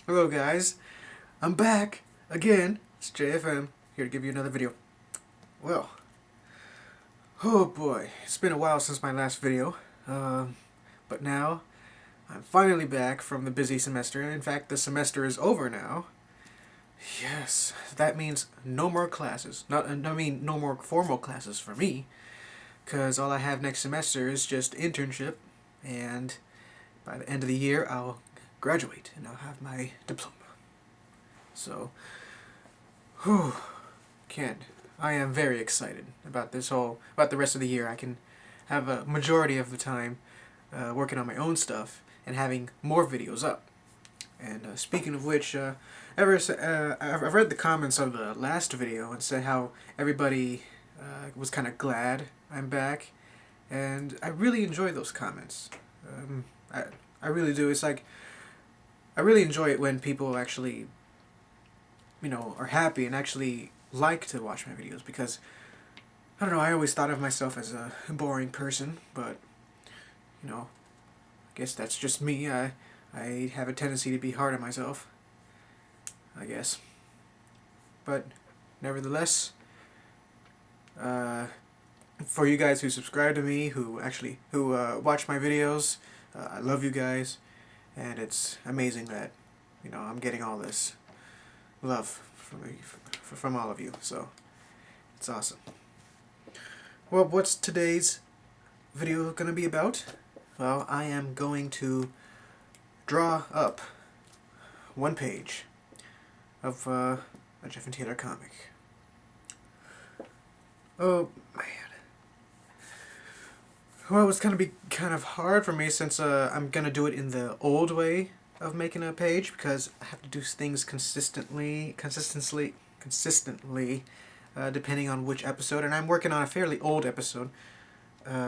Hello guys, I'm back again. It's JFM here to give you another video. Well, oh boy, it's been a while since my last video, but now I'm finally back from the busy semester. In fact, the semester is over now. Yes, that means no more classes. No more formal classes for me, because all I have next semester is just internship, and by the end of the year I'll graduate and I'll have my diploma. So, whew, can't. I am very excited about about the rest of the year. I can have a majority of the time working on my own stuff and having more videos up. And speaking of which, I've read the comments of the last video and said how everybody was kind of glad I'm back, and I really enjoy those comments. Um, I I really do. It's like I really enjoy it when people actually are happy and actually like to watch my videos, because I don't know, I always thought of myself as a boring person, but I guess that's just me. I have a tendency to be hard on myself, I guess. But nevertheless, uh, for you guys who subscribe to me, who watch my videos, I love you guys, and it's amazing that I'm getting all this love from all of you. So it's awesome. Well, what's today's video gonna be about? Well, I am going to draw up one page of a Jeff and Taylor comic. Oh man. Well, it's gonna be kind of hard for me since I'm gonna do it in the old way of making a page, because I have to do things consistently, depending on which episode. And I'm working on a fairly old episode,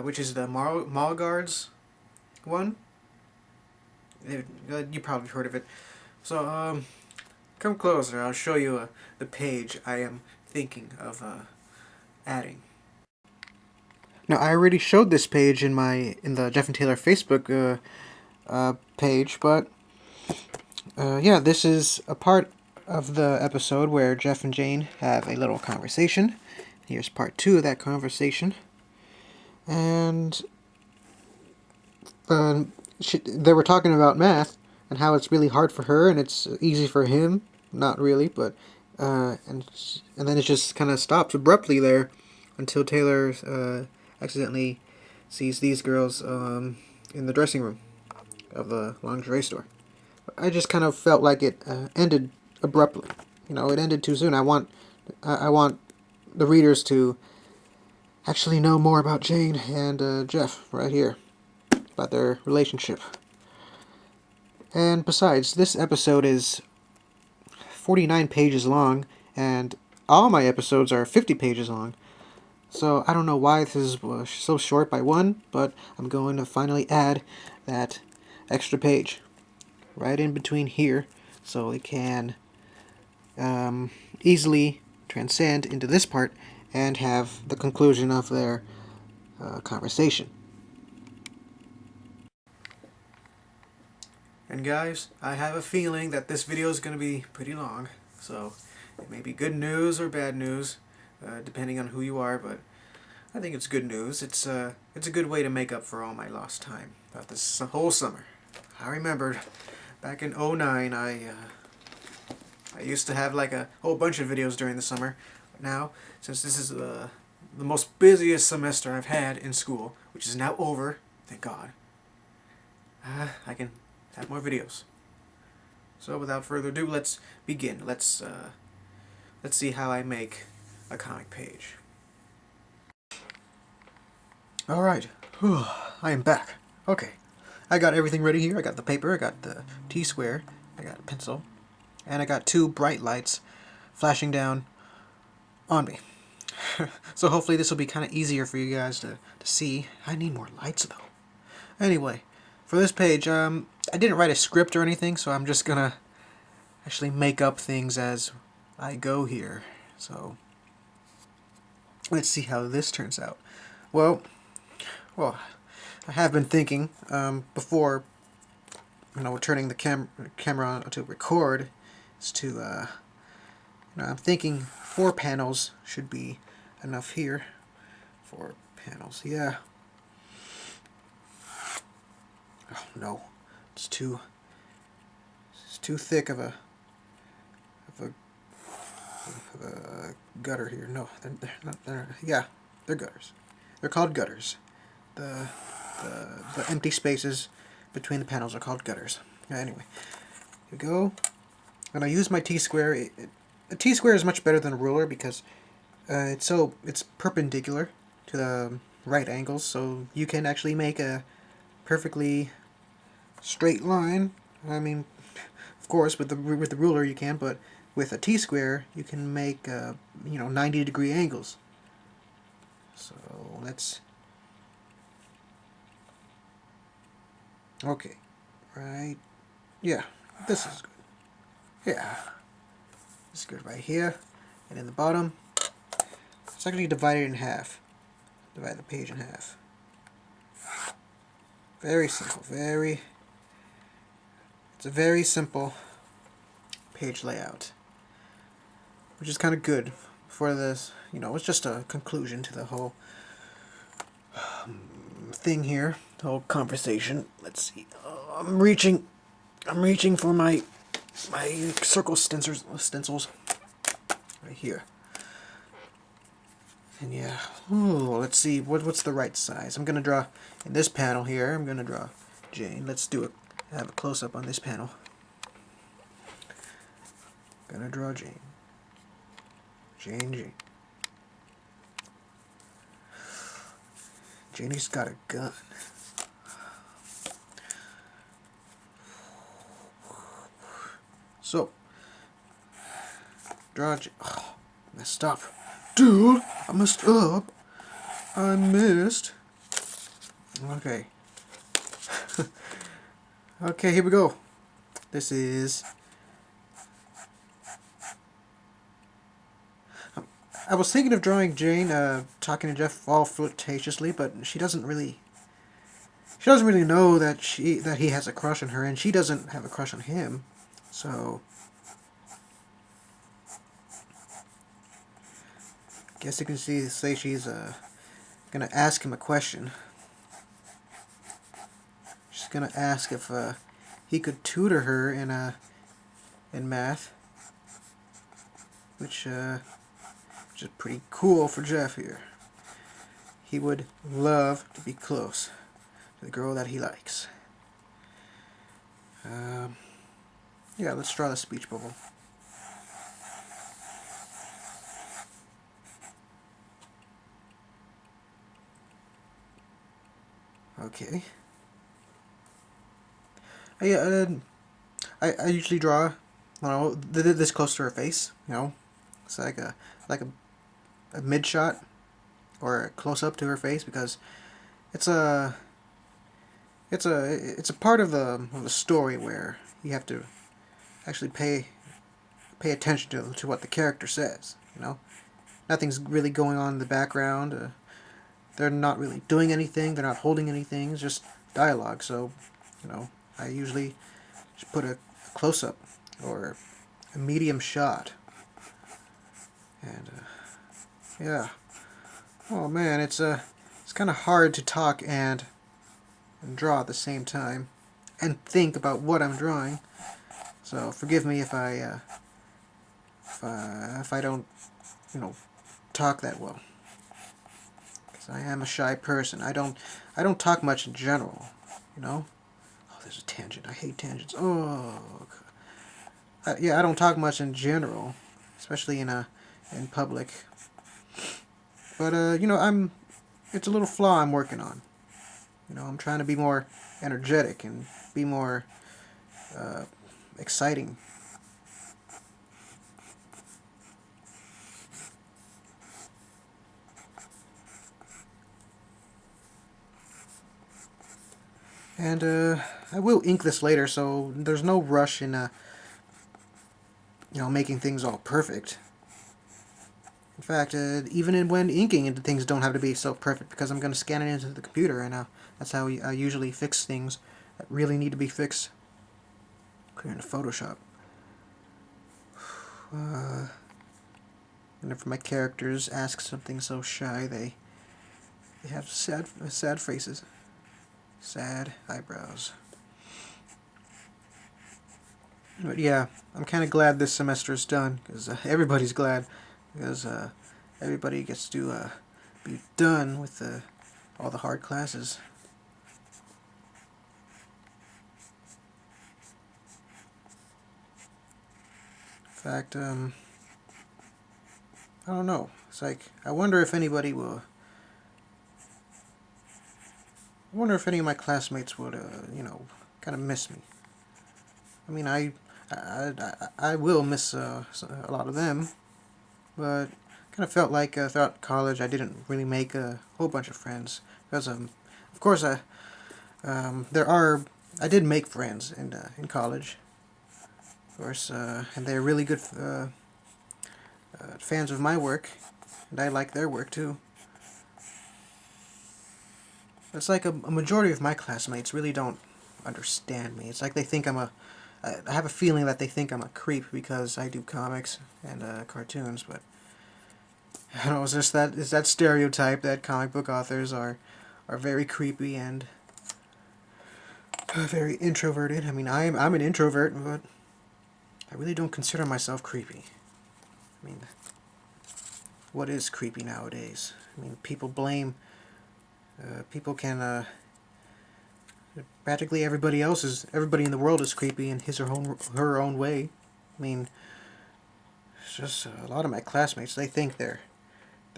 which is the Mall Guards one. You probably heard of it. So, come closer. I'll show you the page I am thinking of adding. Now, I already showed this page in the Jeff and Taylor Facebook page, but yeah, this is a part of the episode where Jeff and Jane have a little conversation. Here's part 2 of that conversation, and they were talking about math and how it's really hard for her and it's easy for him. Not really, but and then it just kind of stops abruptly there until Taylor accidentally sees these girls in the dressing room of the lingerie store. I just kind of felt like it ended abruptly. It ended too soon. I want the readers to actually know more about Jane and Jeff right here, about their relationship. And besides, this episode is 49 pages long, and all my episodes are 50 pages long. So I don't know why this is so short by one, but I'm going to finally add that extra page right in between here, so it can easily transcend into this part and have the conclusion of their conversation. And guys, I have a feeling that this video is going to be pretty long, so it may be good news or bad news, depending on who you are, but I think it's good news. It's a good way to make up for all my lost time about this whole summer. I remember back in '09, I used to have like a whole bunch of videos during the summer. But now, since this is the most busiest semester I've had in school, which is now over, thank God, I can have more videos. So without further ado, let's begin. Let's see how I make a comic page. Alright, I am back. Okay, I got everything ready here. I got the paper, I got the T-square, I got a pencil, and I got 2 bright lights flashing down on me. So hopefully this will be kind of easier for you guys to see. I need more lights though. Anyway, for this page, I didn't write a script or anything, so I'm just gonna actually make up things as I go here. So let's see how this turns out. Well, I have been thinking before turning the camera on to record is to, I'm thinking 4 panels should be enough here. 4 panels, yeah. Oh no, it's too thick of a gutter here. No, they're not. Yeah, they're gutters. They're called gutters. The empty spaces between the panels are called gutters. Anyway, here we go. When I use my T-square, a T-square is much better than a ruler because it's perpendicular to the right angles, so you can actually make a perfectly straight line. I mean, of course, with the ruler you can, but with a T-square you can make 90-degree angles. So let's. Okay, right. Yeah, this is good. Yeah, this is good right here, and in the bottom, it's actually divided in half. Divide the page in half. Very simple. It's a very simple page layout, which is kind of good for this. It's just a conclusion to the whole thing here, the whole conversation. Let's see. I'm reaching for my circle stencils right here. And yeah, let's see what's the right size. I'm gonna draw in this panel here. I'm gonna draw Jane. Let's have a close up on this panel. Gonna draw Jane. Jane. Janie's got a gun. So, draw Jane. Oh, messed up. Dude, I messed up. I missed. Okay. Okay, here we go. This is... I was thinking of drawing Jane talking to Jeff all flirtatiously, but she doesn't really know that he has a crush on her, and she doesn't have a crush on him. So guess you can say she's gonna ask him a question. She's gonna ask if he could tutor her in math, which is pretty cool for Jeff here. He would love to be close to the girl that he likes. Yeah, let's draw the speech bubble. Okay. I usually draw, this close to her face. It's like a mid shot or a close up to her face, because it's a part of the story where you have to actually pay attention to what the character says. Nothing's really going on in the background. They're not really doing anything. They're not holding anything. It's just dialogue. So, I usually just put a close-up or a medium shot. And, yeah. Oh, man, it's kind of hard to talk and draw at the same time and think about what I'm drawing. So, forgive me if I don't, talk that well. I am a shy person. I don't talk much in general, Oh, there's a tangent. I hate tangents. Oh, yeah, I don't talk much in general, especially in public. But it's a little flaw I'm working on. I'm trying to be more energetic and be more exciting. And I will ink this later, so there's no rush in making things all perfect. In fact, even when inking, things don't have to be so perfect, because I'm going to scan it into the computer, and that's how I usually fix things that really need to be fixed clear into Photoshop. Whenever my characters ask something so shy, they have sad faces, sad eyebrows. But yeah, I'm kind of glad this semester's done, because everybody's glad, because everybody gets to be done with all the hard classes. In fact, I don't know. It's like, I wonder if anybody will... I wonder if any of my classmates would, you know, kind of miss me. I mean, I will miss a lot of them, but kind of felt like throughout college I didn't really make a whole bunch of friends. Because, of course, I did make friends in college, of course, and they're really good fans of my work, and I like their work too. It's like a majority of my classmates really don't understand me. It's like they think I have a feeling that they think I'm a creep because I do comics and cartoons, but I don't know, it's that stereotype that comic book authors are very creepy and very introverted. I mean, I'm an introvert, but I really don't consider myself creepy. I mean, what is creepy nowadays? I mean, people blame... people can... practically everybody in the world is creepy in his or her own way. I mean, it's just a lot of my classmates, they think their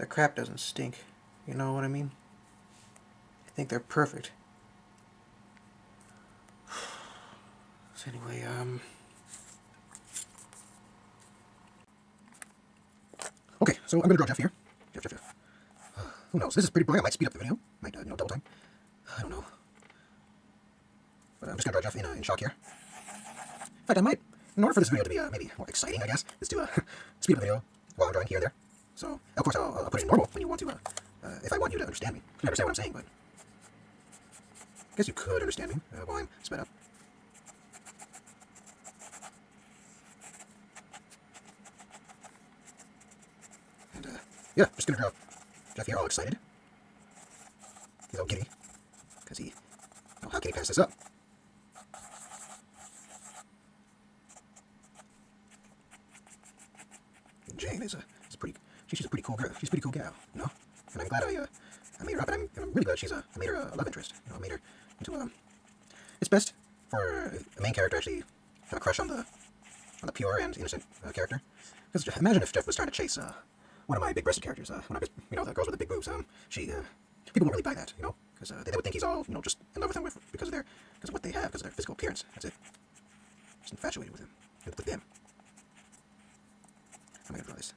crap doesn't stink. You know what I mean? They think they're perfect. So anyway, okay, so I'm gonna draw Jeff here. Jeff. Who knows? This is pretty boring. I might speed up the video. Might, double time. I don't know. But I'm just gonna draw Jeff in shock here. In fact, I might, in order for this video to be maybe more exciting, I guess, is to speed up the video while I'm drawing here and there. So, of course, I'll put it in normal when you want to, if I want you to understand me. You can understand what I'm saying, but I guess you could understand me while I'm sped up. And, yeah, just gonna draw Jeff here all excited. He's all giddy, because he, oh, how can he pass this up? And Jane is she's a pretty cool girl. She's a pretty cool gal, you know? And I'm glad I made her up, and I'm really glad I made her a love interest. You know, I made her into it's best for a main character actually have a crush on the pure and innocent character. Because imagine if Jeff was trying to chase one of my big-breasted characters, you know, the girls with the big boobs. People won't really buy that, you know, because they would think he's all, you know, just in love with them because of what they have, because of their physical appearance. That's it. Just infatuated with him, with them. I'm gonna draw this.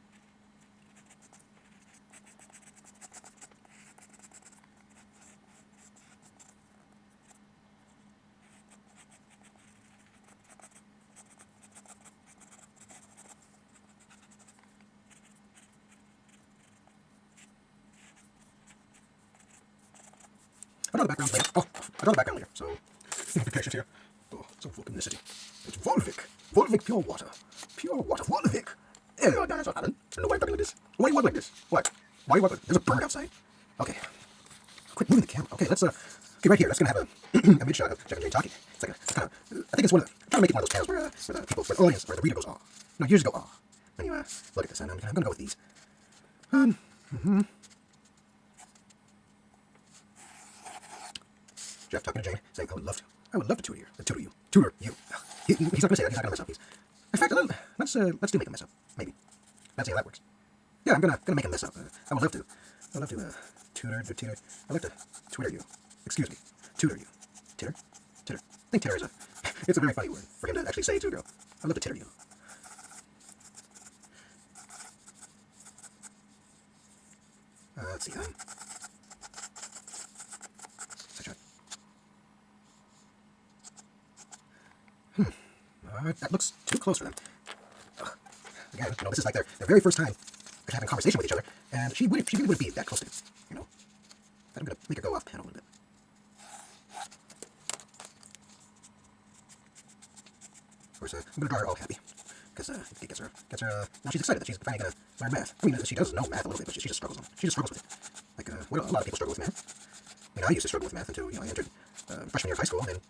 I'll draw the background later. Oh, I'll draw the background later. So, implications here. Oh, some volcanicity. It's Volvic. Volvic pure water. Pure water. Volvic. There you go, guys. I don't know why I'm talking like this. Why are you walking like this? What? Why are you walking? There's a bird outside. Okay. Quit moving the camera. Okay, let's, okay, right here. That's going to have a mid shot of Jeff and Jane talking. It's like kind of, I think it's one of the, I'm trying to make it one of those channels where the audience, where the reader goes, aw. No, years ago, aw. Then you, look at this, and I'm going to go with these. Jeff talking to Jane, saying, I would love to tutor you. Tutor you. He's not going to say that. He's not going to mess up. In fact, let's do make him mess up. Maybe. Let's see how that works. Yeah, I'm gonna make him mess up. I would love to. Tutor. I'd like to tutor you. Excuse me. Tutor you. Titter? I think titter is it's a very funny word for him to actually say to a girl. I'd love to titter you. Let's see. That looks too close for them. Again, you know, this is like their very first time having a conversation with each other, and she really wouldn't be that close to him, you know. I'm gonna make her go off panel a little bit. course, I'm gonna draw her all happy. Because it gets her, now she's excited that she's finally gonna learn math. I mean, she does know math a little bit, but she just struggles with it. Like, well, a lot of people struggle with math. I mean, I used to struggle with math until, I entered freshman year of high school, and then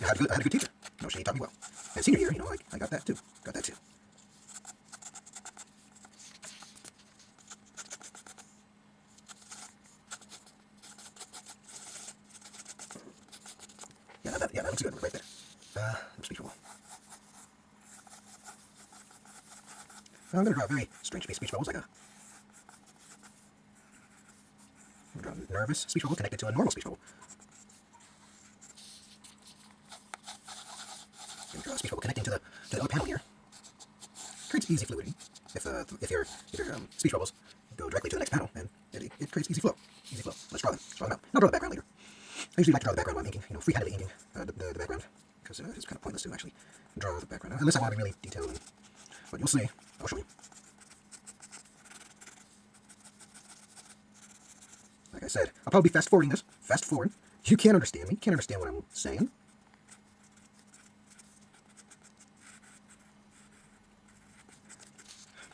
I had a good teacher. She taught me well. And senior year, I got that too. Yeah, that looks good right there. Speech bubble. I'm going to draw a very strange speech bubbles, like I'm going to draw a nervous speech bubble connected to a normal speech bubble. I'm going to draw a speech bubble connecting to the other panel here. Creates easy fluidity. If your speech bubbles go directly to the next panel, then it creates easy flow. Let's draw them. out. I'll draw the background later. I usually like to draw the background while I'm inking, free-handedly inking the background, because it's kind of pointless to actually draw the background, unless I want to be really detailed. But you'll see. I'll show you. Like I said, I'll probably be fast-forwarding this. Fast forward. You can't understand me. Can't understand what I'm saying.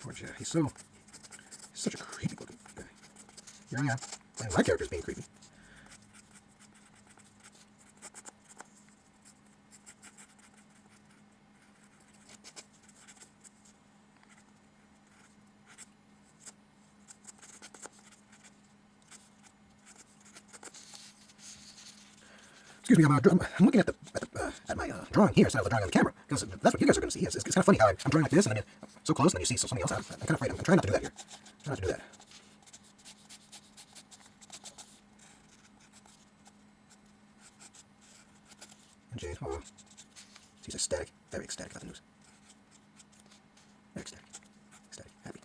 Poor Jeff. He's such a creepy-looking guy. Here I am. And my character's being creepy. Excuse me, I'm looking at my drawing here instead of the drawing on the camera, because that's what you guys are going to see. It's kind of funny how I'm drawing like this, and then so close, and then you see something else. I'm kind of afraid. I'm trying not to do that here. Trying not to do that. And Jade, oh, she's ecstatic, very ecstatic about the news. Very ecstatic, happy.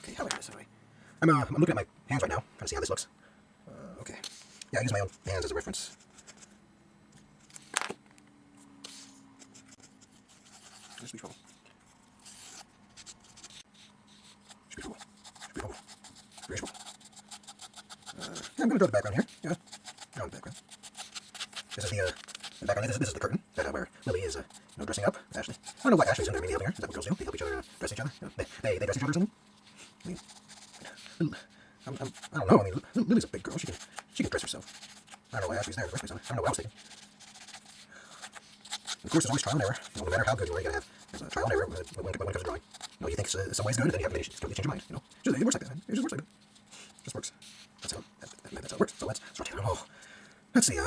Okay, how about this anyway? I'm looking at my hands right now, trying to see how this looks. Okay. Yeah, I use my own hands as a reference. Speech bubble. Yeah, I'm going to draw the background here. Yeah, draw the background. This is the background. This is the curtain that where Lily is dressing up. Ashley. I don't know why Ashley's in there. Maybe helping her. Is that what girls do? They help each other dress each other. They dress each other or something. I mean, I don't know. I mean, Lily's a big girl. She can dress herself. I don't know why Ashley's there in the first place. I don't know what I was thinking. Of course, there's always trial and error. No matter how good you are, you gotta have trial and error when it comes to drawing. You think some way's good, and then you have to change your mind. It works like that. Man. It just works like that. It just works. That's how it works. So let's start taking it all. Let's see.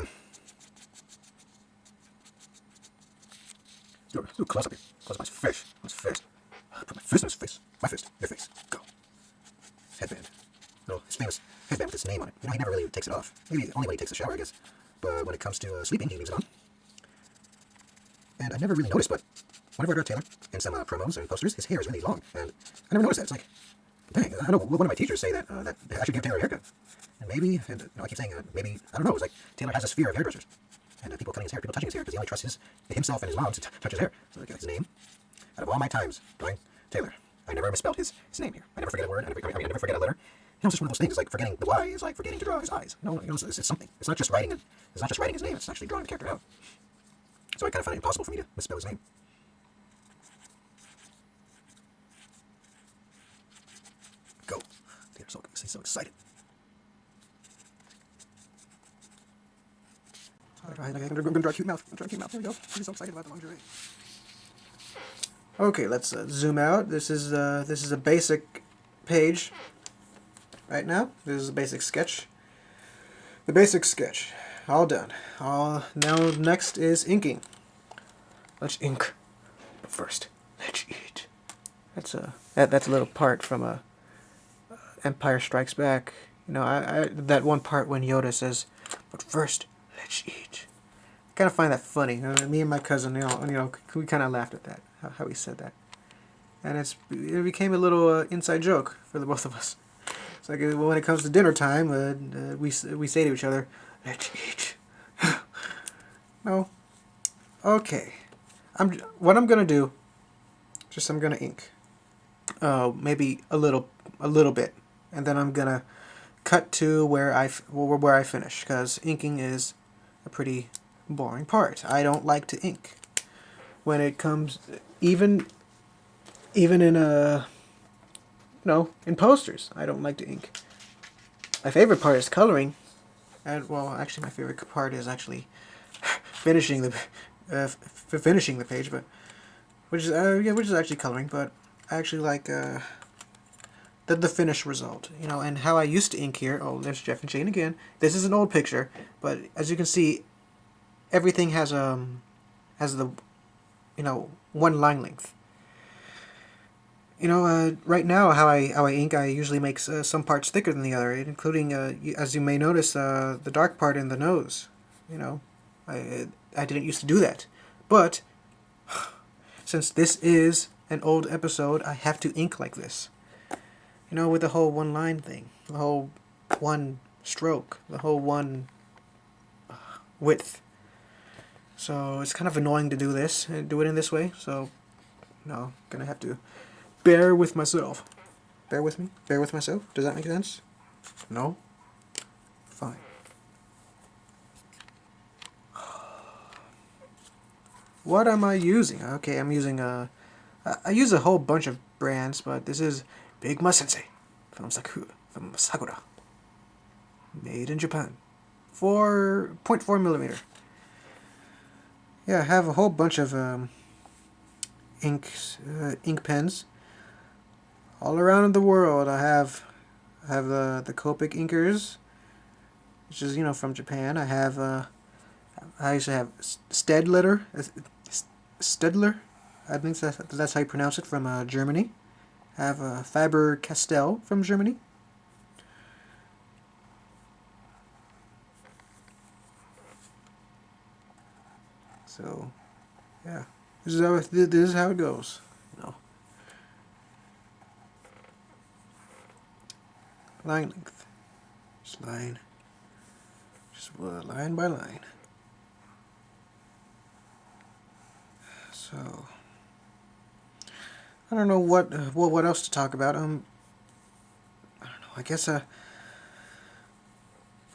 Do a close up here. Close up my face. Put my fist on his face. My fist. Your face. Go. His headband. His famous headband with his name on it. He never really takes it off. Maybe only when he takes a shower, I guess. But when it comes to sleeping, he leaves it on. And I never really noticed, but whenever I draw Taylor in some promos and posters, his hair is really long. And I never noticed that. It's like, dang, I know one of my teachers say that I should give Taylor a haircut. And maybe, I keep saying maybe, I don't know, it was like Taylor has this fear of hairdressers. And people cutting his hair, people touching his hair, because he only trusts himself and his mom to touch his hair. So his name, out of all my times drawing Taylor, I never misspelled his name here. I never forget a word, I never forget a letter. It's just one of those things. It's like forgetting the Y is like forgetting to draw his eyes. It's something. It's not just writing his name. It's actually drawing the character out. So I kind of find it impossible for me to misspell his name. Go. He's so excited. Alright, I'm going to draw a cute mouth. There we go. He's so excited about the lingerie. Okay, let's zoom out. This is a basic page right now. This is a basic sketch. The basic sketch. All done. Now next is inking. Let's ink. But first, let's eat. That's a little part from Empire Strikes Back. That one part when Yoda says, "But first, let's eat." I kind of find that funny. Me and my cousin, we kind of laughed at that, how he said that, and it became a little inside joke for the both of us. It's like when it comes to dinner time, we say to each other, "Let's eat." No. Okay. What I'm gonna do, I'm gonna ink. maybe a little bit, and then I'm gonna cut to where I finish, because inking is a pretty boring part. I don't like to ink when it comes, even in in posters. I don't like to ink. My favorite part is coloring, and well, actually, my favorite part is actually finishing the finishing the page, but which is actually coloring. But I actually like the finished result, and how I used to ink here. Oh, there's Jeff and Jane again. This is an old picture, but as you can see, everything has the one line length. Right now, how I ink, I usually make some parts thicker than the other, including, as you may notice, the dark part in the nose. You know, I didn't used to do that, but since this is an old episode, I have to ink like this. With the whole one line thing, the whole one stroke, the whole one width. So it's kind of annoying to do this and do it in this way. So, I'm gonna have to bear with myself. Bear with me? Bear with myself? Does that make sense? No? Fine. What am I using? Okay, I'm using I use a whole bunch of brands, but this is Big Ma Sensei from Sakura. Made in Japan. 4.4 millimeter. Yeah, I have a whole bunch of ink pens all around the world. I have the Copic inkers, which is from Japan. I used to have Stedler. I think that's how you pronounce it, from Germany. I have Faber-Castell from Germany. So, yeah, this is how it goes. Line length, just line by line. So, I don't know what else to talk about. I don't know. I guess I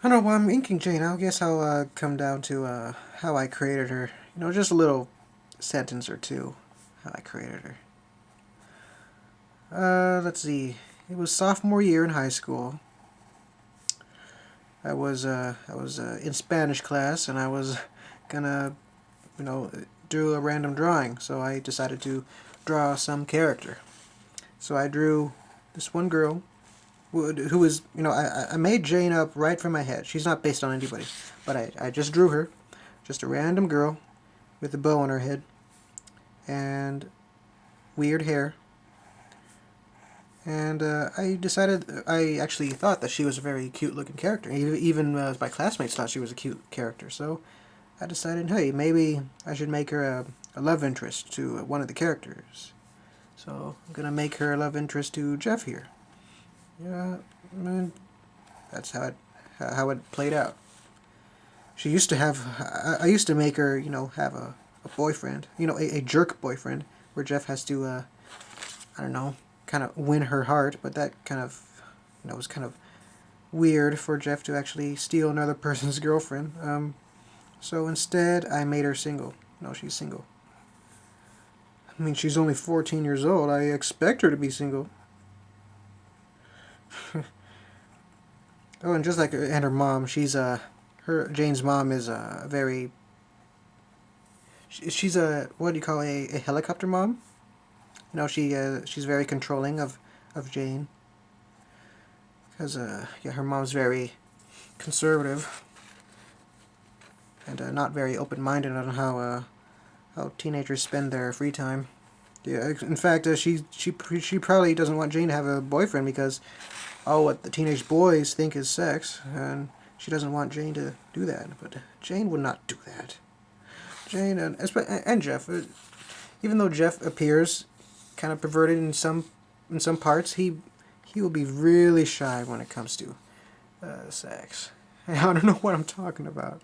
don't know why I'm inking Jane. I guess I'll come down to how I created her. Just a little sentence or two how I created her. Let's see. It was sophomore year in high school. I was in Spanish class, and I was gonna do a random drawing. So I decided to draw some character. So I drew this one girl who was, I made Jane up right from my head. She's not based on anybody, but I just drew her, just a random girl with a bow on her head and weird hair. And I actually thought that she was a very cute looking character. Even my classmates thought she was a cute character. So I decided, hey, maybe I should make her a love interest to one of the characters. So I'm going to make her a love interest to Jeff here. Yeah, that's how it played out. She used to have, I used to make her, have a boyfriend, a jerk boyfriend, where Jeff has to, I don't know, kind of win her heart, but that kind of, was kind of weird for Jeff to actually steal another person's girlfriend. So instead, I made her single. No, she's single. I mean, she's only 14 years old. I expect her to be single. Oh, and just like and her mom, Jane's mom is very. She's what do you call a helicopter mom? She's very controlling of Jane. Because her mom's very conservative and not very open-minded on how teenagers spend their free time. Yeah, in fact, she probably doesn't want Jane to have a boyfriend because what the teenage boys think is sex, and she doesn't want Jane to do that. But Jane would not do that. Jane and Jeff, even though Jeff appears kind of perverted in some parts, he will be really shy when it comes to sex. I don't know what I'm talking about.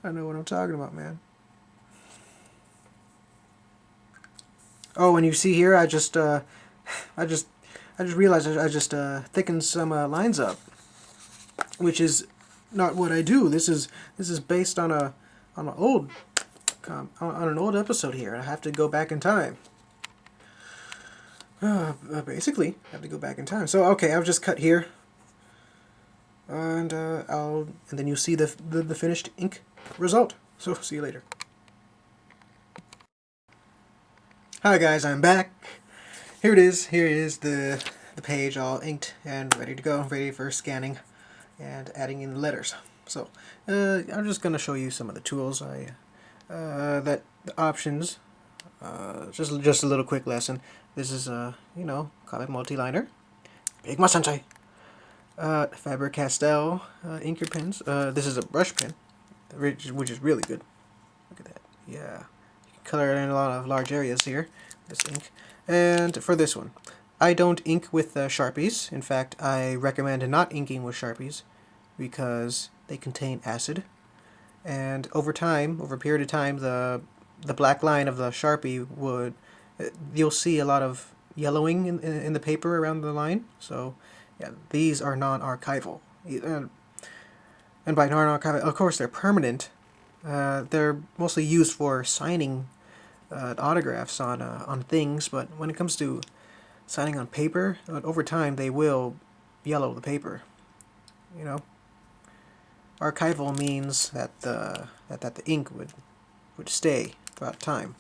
I know what I'm talking about, man. Oh, and you see here, I just realized I just thickened some lines up, which is not what I do. This is based on an old on an old episode here. I have to go back in time. Basically, I have to go back in time. So okay, I'll just cut here, and and then you see the finished ink result. So see you later. Hi guys, I'm back. Here it is. Here is the page all inked and ready to go, ready for scanning and adding in the letters. So I'm just gonna show you some of the tools the options. Just a little quick lesson. This is comic multi-liner, Big Masante, Faber-Castell inker pens. This is a brush pen, which is really good. Look at that. Yeah, you can color in a lot of large areas here. This ink, and for this one, I don't ink with Sharpies. In fact, I recommend not inking with Sharpies because they contain acid, and over a period of time, the black line of the Sharpie would, you'll see a lot of yellowing in the paper around the line. So yeah, these are non-archival. And by non-archival, of course, they're permanent. They're mostly used for signing autographs on things, but when it comes to signing on paper, over time they will yellow the paper. You know, archival means that the ink would stay throughout time.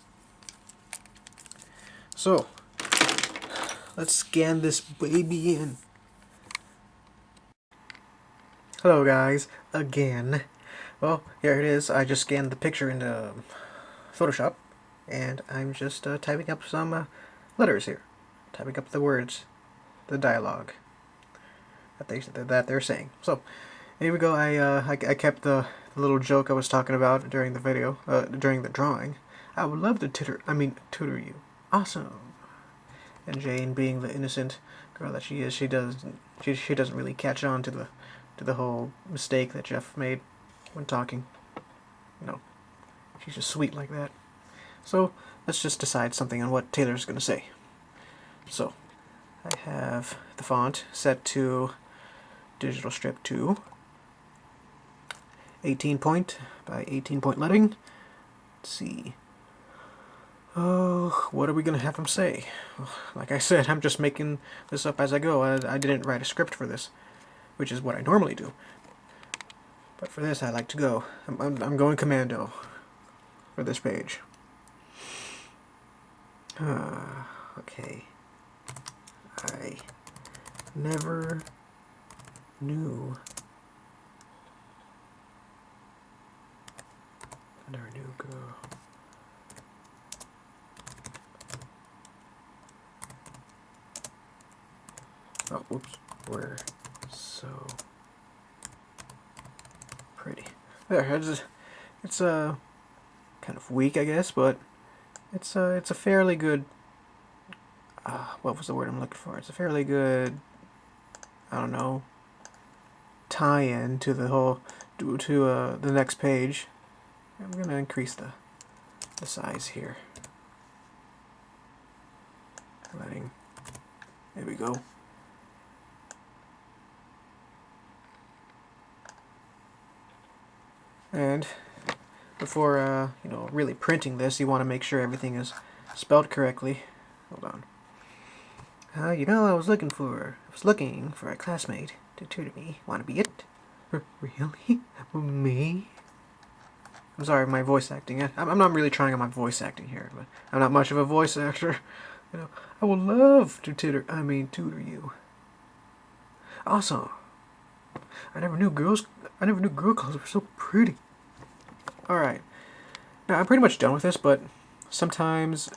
So let's scan this baby in. Hello guys, again. Well, here it is. I just scanned the picture into Photoshop, and I'm just typing up some letters here, typing up the words, the dialogue that they're saying. So here we go. I kept the little joke I was talking about during the video, during the drawing. I would love to tutor you. Awesome. And Jane, being the innocent girl that she is, she doesn't really catch on to the whole mistake that Jeff made when talking. No, she's just sweet like that. So let's just decide something on what Taylor's gonna say. So I have the font set to Digital Strip 2, 18 point by 18 point lettering. Let's see. Oh, what are we gonna have him say? Like I said, I'm just making this up as I go. I didn't write a script for this, which is what I normally do. But for this, I like to go. I'm going commando for this page. Okay. I never knew. Girl. Oh, whoops. We're so pretty. There, it's kind of weak, I guess, but it's a fairly good. What was the word I'm looking for? It's a fairly good, I don't know, tie-in to the whole to the next page. I'm gonna increase the size here. There we go. And before really printing this, you want to make sure everything is spelled correctly. Hold on. I was looking for a classmate to tutor me. Want to be it? Really? Me? I'm sorry, my voice acting. I'm not really trying on my voice acting here, but I'm not much of a voice actor. I would love to tutor you. Awesome. I never knew girl clothes were so pretty. Alright. Now, I'm pretty much done with this, but sometimes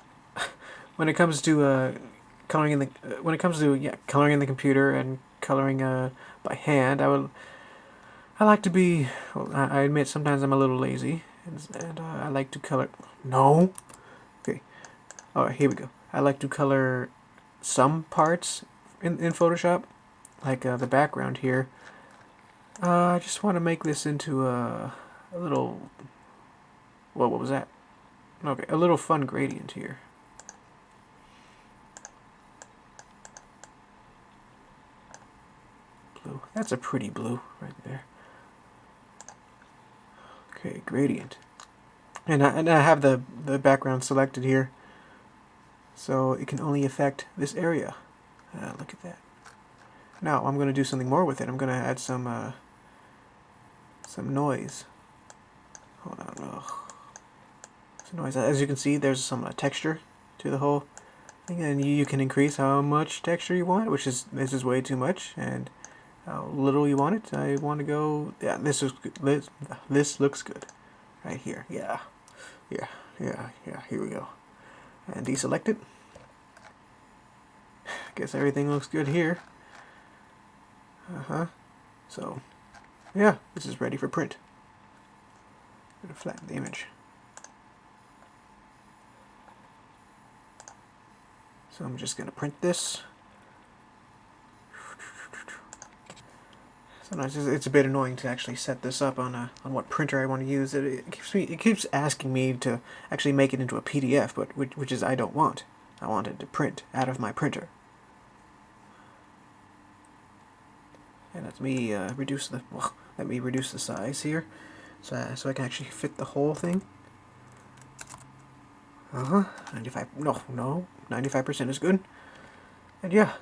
when it comes to coloring in the computer and coloring by hand, I like to be, I admit sometimes I'm a little lazy, and I like to color. No. Okay. Alright, here we go. I like to color some parts in Photoshop, like the background here. I just want to make this into a little. What was that? Okay, a little fun gradient here. blue. That's a pretty blue right there. Okay, gradient. And I have the background selected here, so it can only affect this area. Look at that. Now I'm going to do something more with it. I'm going to add some noise. Hold on. Some noise. As you can see, there's some texture to the whole thing, and you can increase how much texture you want, which is this is way too much, and how little you want it. I want to go. Yeah, this looks good, right here. Yeah. Here we go. And deselect it. Guess everything looks good here. So, yeah, this is ready for print. I'm going to flatten the image. So I'm just going to print this. Sometimes it's a bit annoying to actually set this up on what printer I want to use. It keeps asking me to actually make it into a PDF, but which is I don't want. I want it to print out of my printer. And let me reduce the size here, so I can actually fit the whole thing. 95% is good. And yeah,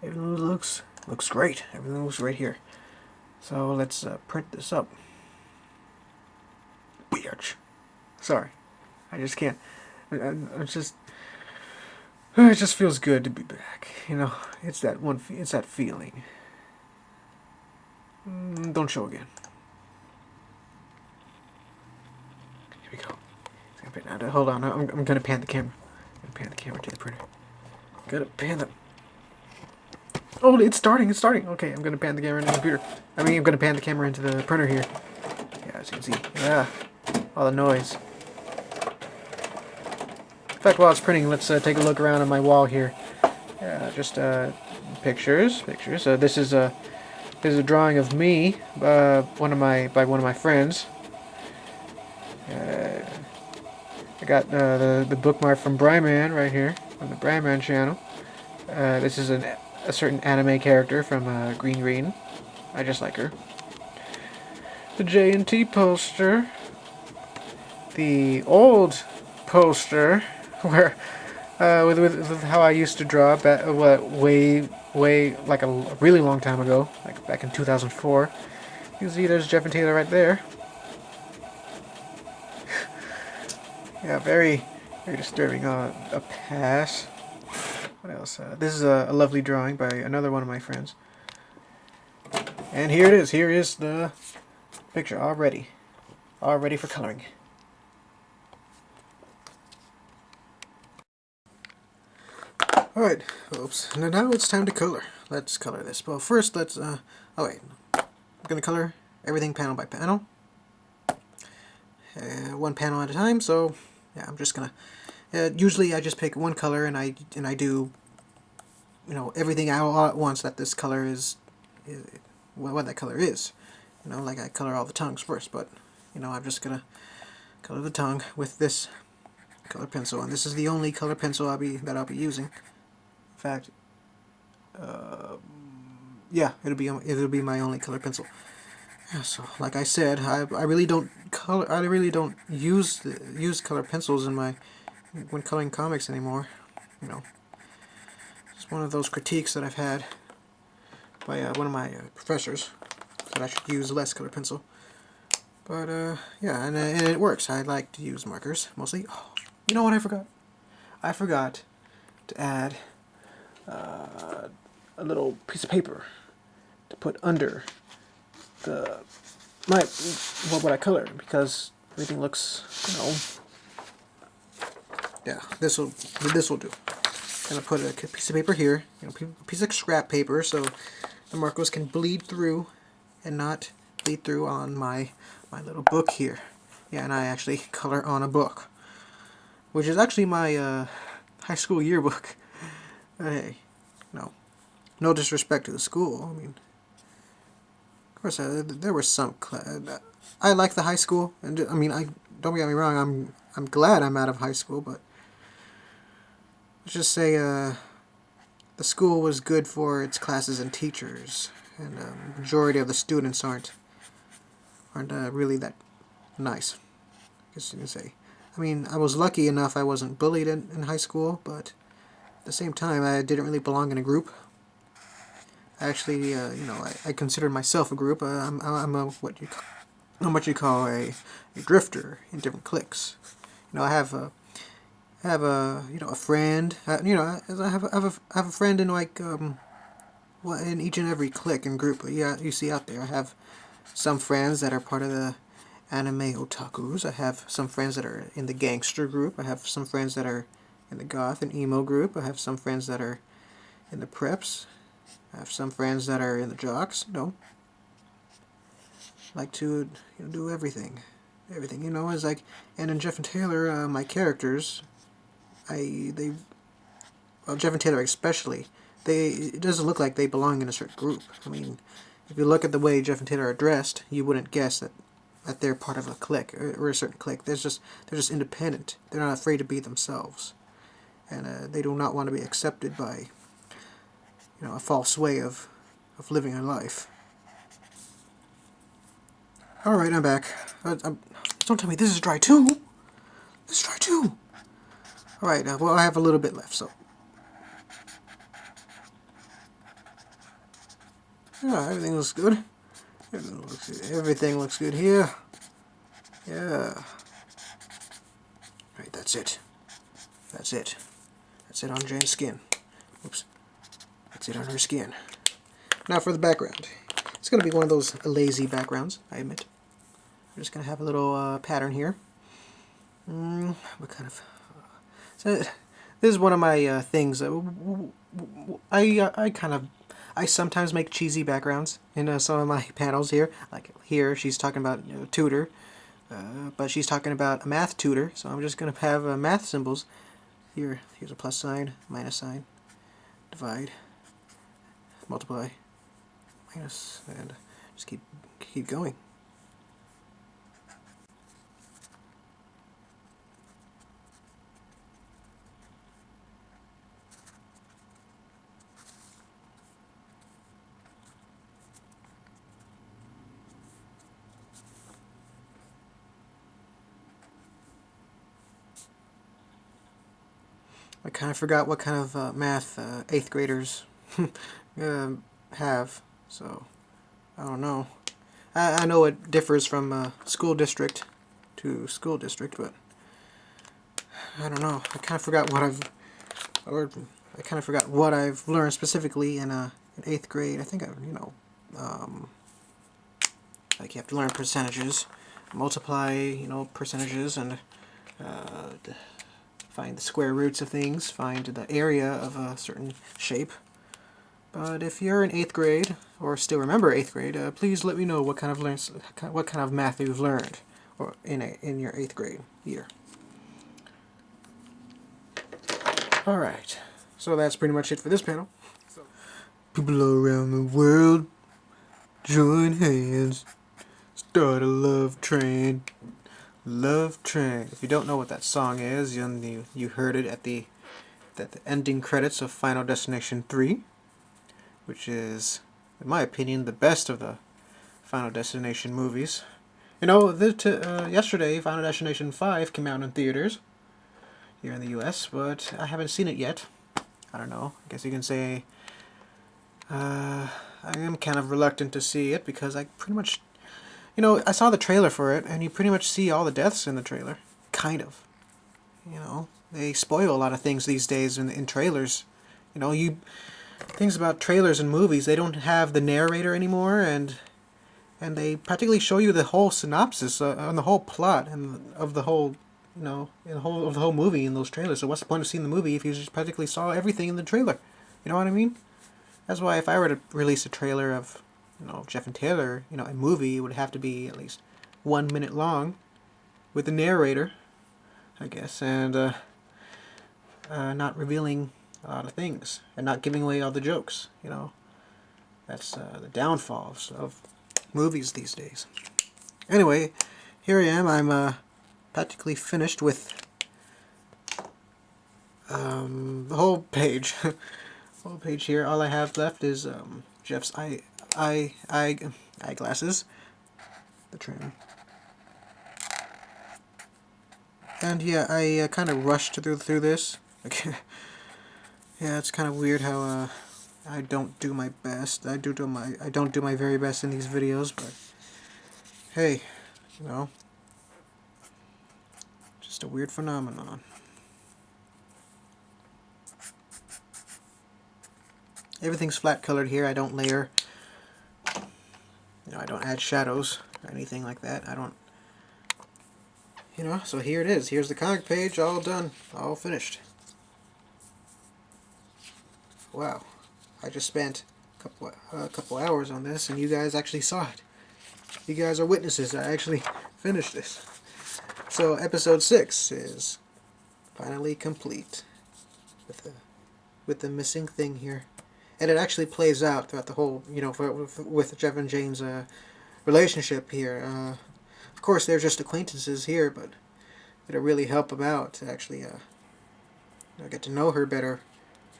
everything looks great. Everything looks great here. So let's print this up. Bitch. Sorry, I just can't. It just feels good to be back. You know, it's that feeling. Don't show again. Here we go. Hold on, I'm gonna pan the camera. I'm gonna pan the camera to the printer. Gotta pan the. Oh, it's starting. Okay, I'm gonna pan the camera into the computer. I'm gonna pan the camera into the printer here. Yeah, as you can see. Yeah, all the noise. In fact, while it's printing, let's take a look around on my wall here. Yeah, just pictures. This is a drawing of me by one of my friends. I got the bookmark from Bryman right here on the Bryman channel. This is a certain anime character from Green. I just like her. The J&T poster. The old poster where with how I used to draw way like a really long time ago, like back in 2004. You can see there's Jeff and Taylor right there. Yeah, very disturbing. A pass. What else? This is a lovely drawing by another one of my friends. And here it is. Here is the picture all ready for coloring. Alright, folks. Now it's time to color. Let's color this. Well, first let's, oh wait. I'm going to color everything panel by panel. One panel at a time, so yeah, I'm just going to, usually I just pick one color and I do, everything all at once that this color is what that color is. Like I color all the tongues first, but, I'm just going to color the tongue with this color pencil, and this is the only color pencil I'll be using. In fact, yeah, it'll be my only color pencil. Yeah, so like I said, I really don't use color pencils when coloring comics anymore. It's one of those critiques that I've had by one of my professors that I should use less color pencil. But yeah, and it works. I like to use markers mostly. Oh, you know what I forgot? I forgot to add a little piece of paper to put under what I colored, because everything looks, yeah, this will do. I'm gonna put a piece of paper here, a piece of scrap paper, so the markers can bleed through and not bleed through on my little book here. Yeah, and I actually color on a book, which is actually my high school yearbook. Hey, no disrespect to the school. I mean, of course, there were some. I like the high school, and I mean, don't get me wrong. I'm glad I'm out of high school, but let's just say the school was good for its classes and teachers. and majority of the students aren't really that nice, I guess you can say. I mean, I was lucky enough I wasn't bullied in high school, but at the same time I didn't really belong in a group. Actually, you know, I consider myself a group. I'm a what you call a drifter in different cliques. You know, I have a you know, a friend. You know, I have a friend in like well, in each and every clique and group you see out there. I have some friends that are part of the anime otakus. I have some friends that are in the gangster group. I have some friends that are in the goth and emo group. I have some friends that are in the preps. I have some friends that are in the jocks. No, like to do everything, you know. Is like, and in Jeff and Taylor, my characters, well, Jeff and Taylor especially, it doesn't look like they belong in a certain group. I mean, if you look at the way Jeff and Taylor are dressed, you wouldn't guess that they're part of a clique or a certain clique. They're just independent. They're not afraid to be themselves, and they do not want to be accepted by, you know, a false way of living a life. Alright, I'm back. Don't tell me this is dry too! This is dry too! Alright, well, I have a little bit left, so. Yeah, everything looks good. Everything looks good here. Yeah. Alright, that's it. That's it. That's it on Jane's skin. Oops. That's it on her skin. Now for the background. It's going to be one of those lazy backgrounds, I admit. I'm just going to have a little pattern here. What kind of... So, this is one of my things. I sometimes make cheesy backgrounds in some of my panels here. Like here, she's talking about, you know, tutor. But she's talking about a math tutor, so I'm just going to have math symbols. Here's a plus sign, minus sign, divide, multiply, minus, and just keep going. I kind of forgot what kind of math 8th graders have, so I don't know. I know it differs from school district to school district, but I don't know. I kind of forgot what I've learned specifically in 8th grade. I think like you have to learn percentages, multiply, you know, percentages, and find the square roots of things, find the area of a certain shape. But if you're in 8th grade, or still remember 8th grade, please let me know what kind of math you've learned or in your 8th grade year. Alright, so that's pretty much it for this panel. People around the world, join hands, start a love train. Love Train. If you don't know what that song is, you heard it at the ending credits of Final Destination 3, which is, in my opinion, the best of the Final Destination movies. You know, yesterday, Final Destination 5 came out in theaters here in the US, but I haven't seen it yet. I don't know. I guess you can say I am kind of reluctant to see it because I pretty much... You know, I saw the trailer for it, and you pretty much see all the deaths in the trailer. Kind of. You know, they spoil a lot of things these days in trailers. You know, things about trailers and movies, they don't have the narrator anymore, and they practically show you the whole synopsis on the whole plot and of the whole, you know, of the whole movie in those trailers. So what's the point of seeing the movie if you just practically saw everything in the trailer? You know what I mean? That's why if I were to release a trailer of, you know, Jeff and Taylor, you know, a movie, it would have to be at least 1 minute long with the narrator, I guess, and not revealing a lot of things and not giving away all the jokes. You know, that's the downfalls of movies these days. Anyway, here I am. I'm practically finished with the whole page. The whole page here. All I have left is Jeff's eyeglasses. The trim. And yeah, I kind of rushed through this. Yeah, it's kind of weird how I don't do my best. I don't do my very best in these videos, but hey, you know, just a weird phenomenon. Everything's flat colored here. I don't layer. You know, I don't add shadows or anything like that. I don't. You know, so here it is. Here's the comic page, all done, all finished. Wow, I just spent a couple hours on this, and you guys actually saw it. You guys are witnesses. I actually finished this. So episode 6 is finally complete with the missing thing here, and it actually plays out throughout the whole. You know, with Jeff and Jane's relationship here. Of course, they're just acquaintances here, but it'll really help them out to actually get to know her better,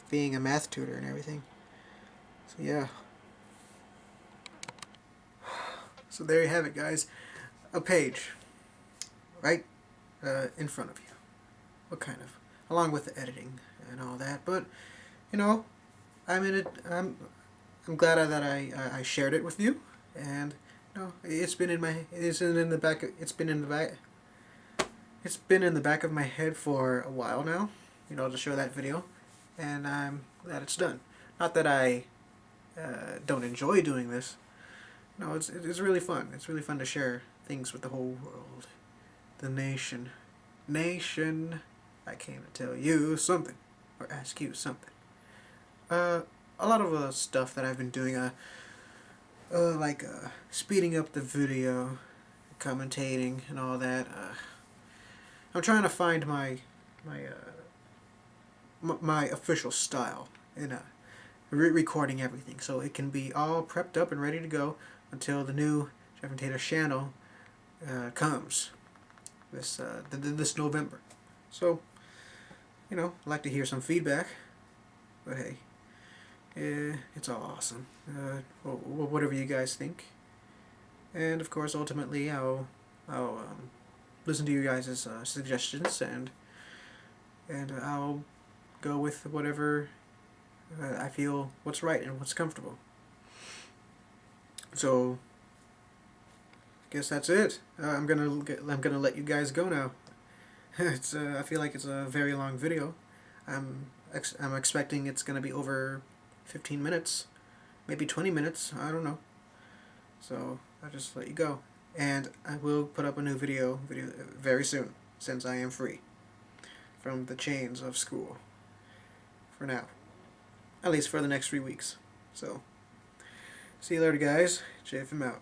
being a math tutor and everything. So yeah. So there you have it, guys. A page, right in front of you. What kind of, along with the editing and all that. But you know, I'm glad that I shared it with you, and you know, it's been in the back of my head for a while now. You know, to show that video, and I'm glad it's done. Not that I don't enjoy doing this. No, it's really fun. It's really fun to share things with the whole world, the nation. I came to tell you something, or ask you something. A lot of stuff that I've been doing, like speeding up the video, commentating, and all that. I'm trying to find my official style in recording everything, so it can be all prepped up and ready to go until the new Jeff and Tater channel comes this November. So, you know, I'd like to hear some feedback, but hey, it's all awesome. Whatever you guys think, and of course, ultimately, I'll listen to you guys' suggestions, and I'll go with whatever I feel what's right and what's comfortable. So, I guess that's it. I'm gonna let you guys go now. It's I feel like it's a very long video. I'm expecting it's gonna be over 15 minutes, maybe 20 minutes. I don't know. So I'll just let you go, and I will put up a new video very soon, since I am free from the chains of school for now, at least for the next 3 weeks. So see you later, guys. JFM out.